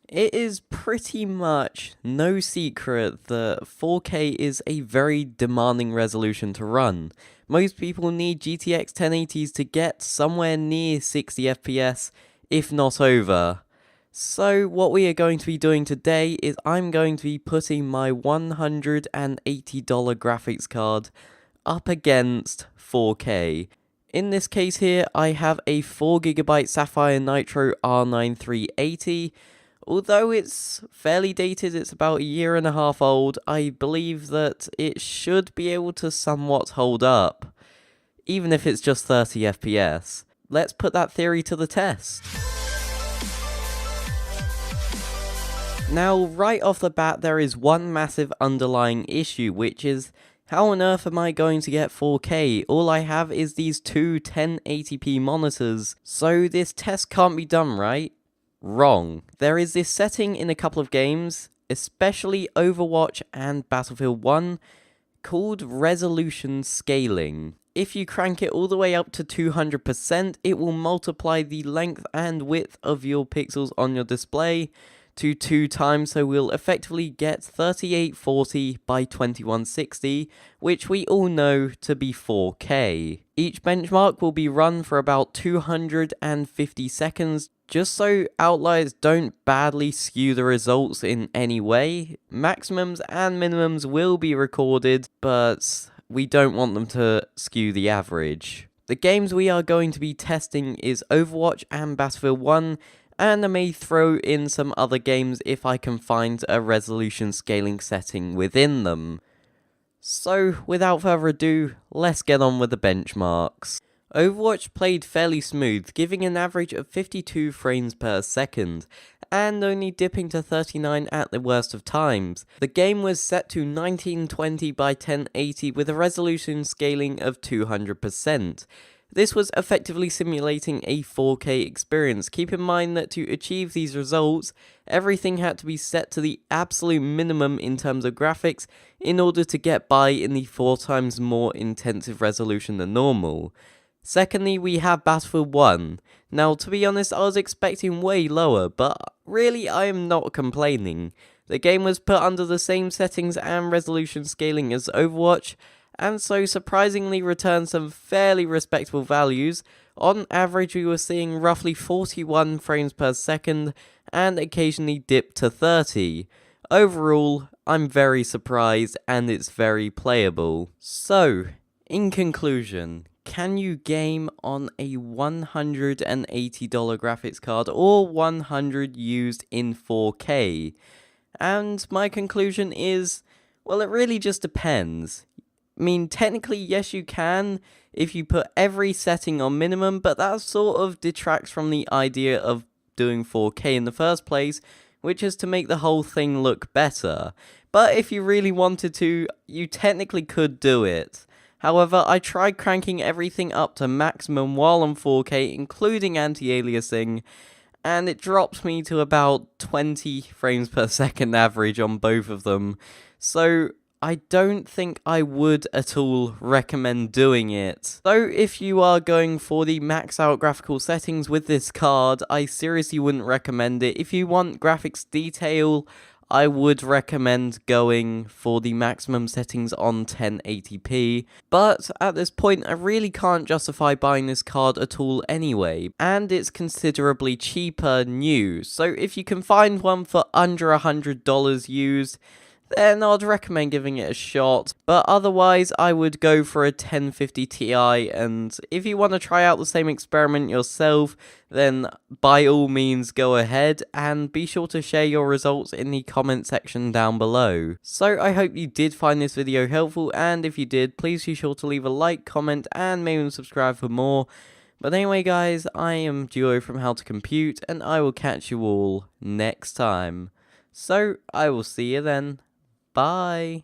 It is pretty much no secret that 4K is a very demanding resolution to run. Most people need GTX 1080s to get somewhere near 60 FPS, if not over. So what we are going to be doing today is I'm going to be putting my $180 graphics card up against 4K. In this case here, I have a 4GB Sapphire Nitro R9 380. Although it's fairly dated, it's about a year and a half old, I believe that it should be able to somewhat hold up, even if it's just 30 FPS. Let's put that theory to the test. Now, right off the bat, there is one massive underlying issue, which is how on earth am I going to get 4K? All I have is these two 1080p monitors, so this test can't be done, right? Wrong. There is this setting in a couple of games, especially Overwatch and Battlefield 1, called resolution scaling. If you crank it all the way up to 200%, it will multiply the length and width of your pixels on your display to 2 times, so we'll effectively get 3840 by 2160, which we all know to be 4K. Each benchmark will be run for about 250 seconds, just so outliers don't badly skew the results in any way. Maximums and minimums will be recorded, but we don't want them to skew the average. The games we are going to be testing is Overwatch and Battlefield 1, and I may throw in some other games if I can find a resolution scaling setting within them. So, without further ado, let's get on with the benchmarks. Overwatch played fairly smooth, giving an average of 52 frames per second, and only dipping to 39 at the worst of times. The game was set to 1920 by 1080 with a resolution scaling of 200%. This was effectively simulating a 4K experience. Keep in mind that to achieve these results, everything had to be set to the absolute minimum in terms of graphics in order to get by in the 4 times more intensive resolution than normal. Secondly, we have Battlefield 1. Now, to be honest, I was expecting way lower, but really I am not complaining. The game was put under the same settings and resolution scaling as Overwatch, and so surprisingly returned some fairly respectable values. On average, we were seeing roughly 41 frames per second, and occasionally dipped to 30. Overall, I'm very surprised, and it's very playable. So, in conclusion, can you game on a $180 graphics card or 100 used in 4K? And my conclusion is, well, it really just depends. I mean, technically, yes, you can if you put every setting on minimum, but that sort of detracts from the idea of doing 4K in the first place, which is to make the whole thing look better. But if you really wanted to, you technically could do it. However, I tried cranking everything up to maximum while on 4K, including anti-aliasing, and it dropped me to about 20 frames per second average on both of them. So I don't think I would at all recommend doing it. So if you are going for the max out graphical settings with this card, I seriously wouldn't recommend it. If you want graphics detail, I would recommend going for the maximum settings on 1080p, but at this point I really can't justify buying this card at all anyway, and it's considerably cheaper new, so if you can find one for under $100 used, then I'd recommend giving it a shot, but otherwise I would go for a 1050 Ti, and if you want to try out the same experiment yourself, then by all means go ahead, and be sure to share your results in the comment section down below. So I hope you did find this video helpful, and if you did, please be sure to leave a like, comment, and maybe subscribe for more. But anyway guys, I am Duo from How to Compute, and I will catch you all next time. So I will see you then. Bye.